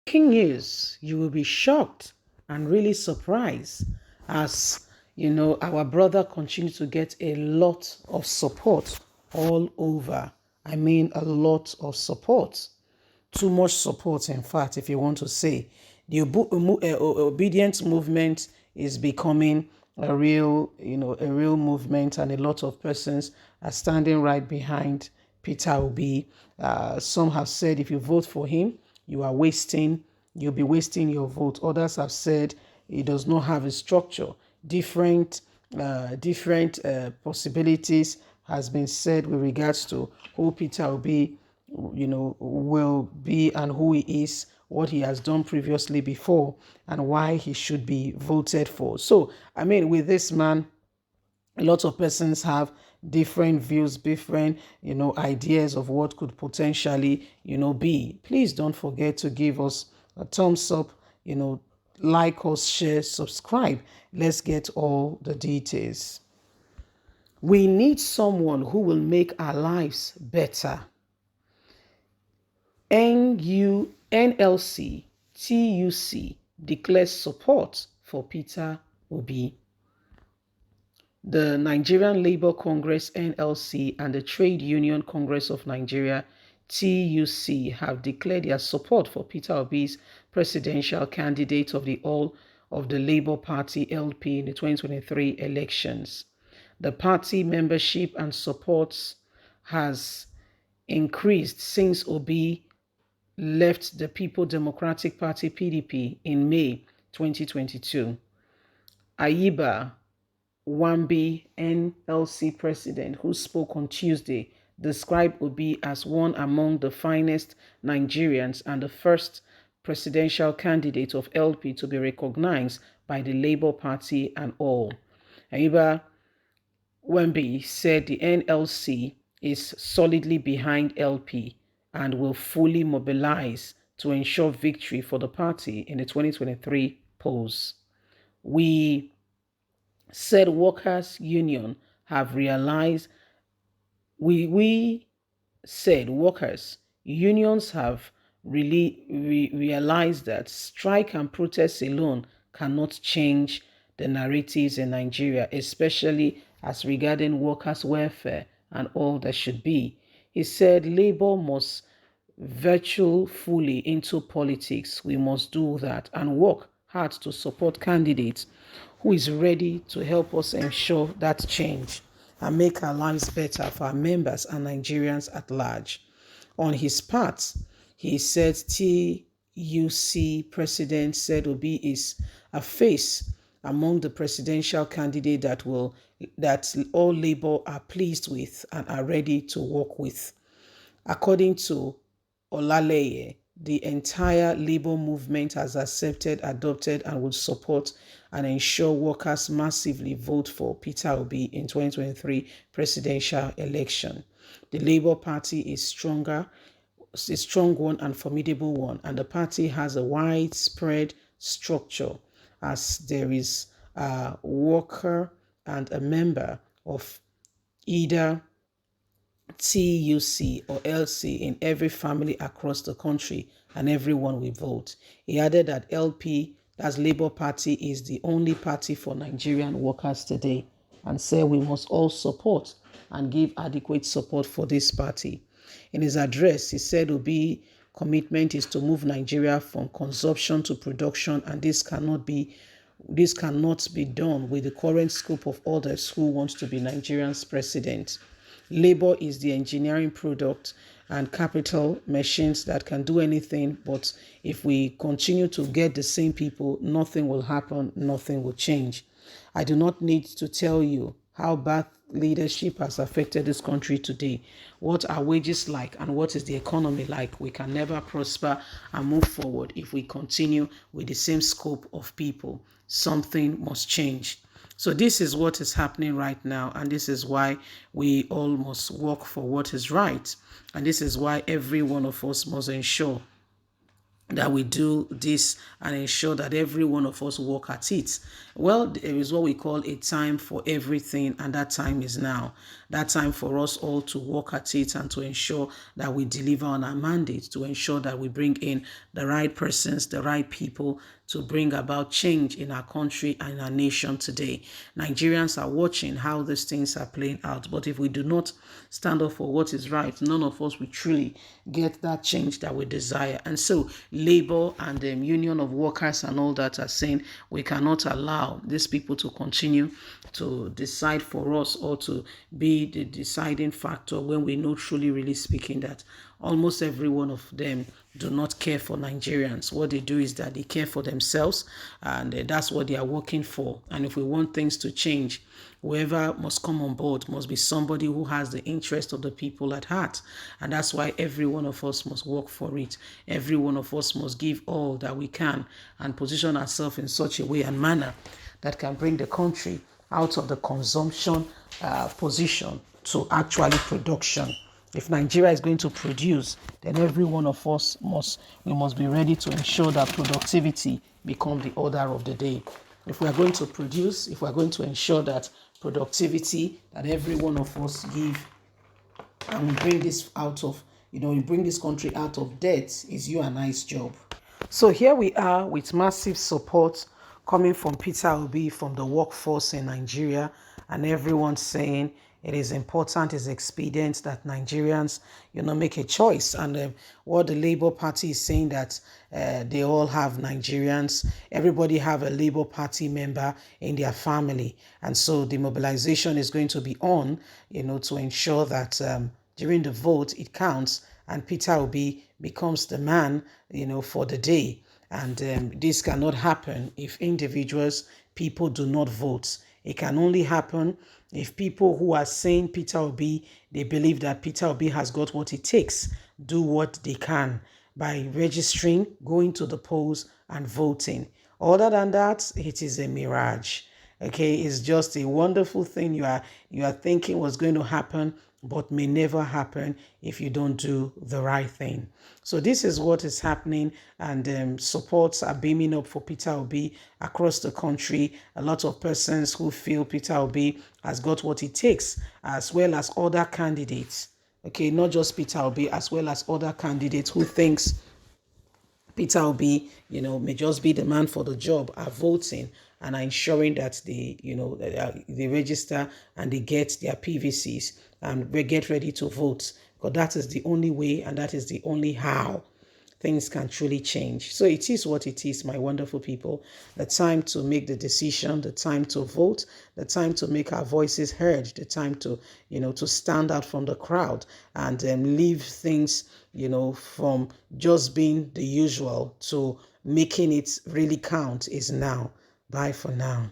Breaking news, you will be shocked and really surprised as our brother continues to get a lot of support all over. I mean, a lot of support. Too much support, in fact, if you want to say. The obedience movement is becoming a real movement, and a lot of persons are standing right behind Peter Obi. Some have said if you vote for him, you'll be wasting your vote. Others have said he does not have a structure. Different possibilities has been said with regards to who Peter Obi will be and who he is, what he has done previously before, and why he should be voted for. So, I mean, with this man, a lot of persons have different views, different ideas of what could potentially be. Please don't forget to give us a thumbs up, like us, share, subscribe. Let's get all the details. We need someone who will make our lives better. NLC TUC declares support for Peter Obi. The Nigerian Labour Congress (NLC) and the Trade Union Congress of Nigeria (TUC) have declared their support for Peter Obi's presidential candidate of the Labour Party (LP) in the 2023 elections. The party membership and support has increased since Obi left the People Democratic Party (PDP) in May 2022. Ayiba Wambi, NLC president, who spoke on Tuesday, described Obi as one among the finest Nigerians and the first presidential candidate of LP to be recognized by the Labour Party and all. Ayiba Wambi said the NLC is solidly behind LP and will fully mobilize to ensure victory for the party in the 2023 polls. We said workers' union have realized we said workers unions have really realized that strike and protest alone cannot change the narratives in Nigeria, especially as regarding workers' welfare and all that should be. He said labor must virtue fully into politics. We must do that and work hard to support candidates who is ready to help us ensure that change and make our lives better for our members and Nigerians at large. On his part, he said TUC President said Obi is a face among the presidential candidate that all Labour are pleased with and are ready to work with. According to Olaleye, the entire labor movement has accepted, adopted, and will support and ensure workers massively vote for Peter Obi in 2023 presidential election. The Labour Party is a strong one and formidable one, and the party has a widespread structure as there is a worker and a member of either TUC or LC in every family across the country, and everyone will vote. He added that LP, that's Labour Party, is the only party for Nigerian workers today, and said we must all support and give adequate support for this party. In his address, he said Obi's commitment is to move Nigeria from consumption to production, and this cannot be done with the current scope of others who wants to be Nigeria's president. Labor is the engineering product and capital machines that can do anything, but if we continue to get the same people, nothing will happen, nothing will change. I do not need to tell you how bad leadership has affected this country today. What are wages like and what is the economy like? We can never prosper and move forward if we continue with the same scope of people. Something must change. So this is what is happening right now, and this is why we all must work for what is right. And this is why every one of us must ensure that we do this and ensure that every one of us work at it. Well, there is what we call a time for everything, and that time is now. That time for us all to work at it and to ensure that we deliver on our mandate, to ensure that we bring in the right persons, the right people to bring about change in our country and our nation today. Nigerians are watching how these things are playing out, but if we do not stand up for what is right, none of us will truly get that change that we desire. And so Labour and the Union of Workers and all that are saying we cannot allow these people to continue to decide for us or to be the deciding factor when we know, truly really speaking, that almost every one of them do not care for Nigerians. What they do is that they care for themselves, and that's what they are working for. And if we want things to change, whoever must come on board must be somebody who has the interest of the people at heart. And that's why every one of us must work for it. Every one of us must give all that we can and position ourselves in such a way and manner that can bring the country out of the consumption position to actually production. If Nigeria is going to produce, then every one of us must be ready to ensure that productivity become the order of the day. If we are going to produce, if we are going to ensure that productivity, that every one of us give and we bring this out of, we bring this country out of debt, is you and I's job. So here we are with massive support coming from Peter Obi, from the workforce in Nigeria, and everyone saying it is important, it's expedient that Nigerians, make a choice. And what the Labour Party is saying, that they all have Nigerians, everybody have a Labour Party member in their family. And so the mobilization is going to be on, to ensure that during the vote it counts and Peter Obi becomes the man, for the day. And this cannot happen if individuals, people do not vote. It can only happen if people who are saying Peter Obi, they believe that Peter Obi has got what it takes, do what they can by registering, going to the polls and voting. Other than that, it is a mirage. Okay, it's just a wonderful thing you are thinking was going to happen, but may never happen if you don't do the right thing. So this is what is happening, and supports are beaming up for Peter Obi across the country. A lot of persons who feel Peter Obi has got what it takes, as well as other candidates. Okay, not just Peter Obi, as well as other candidates who thinks Peter Obi, may just be the man for the job, are voting and are ensuring that they register and they get their PVCs and we get ready to vote, because that is the only way and that is the only how things can truly change. So it is what it is, my wonderful people. The time to make the decision, the time to vote, the time to make our voices heard, the time to, to stand out from the crowd and leave things, from just being the usual to making it really count is now. Bye for now.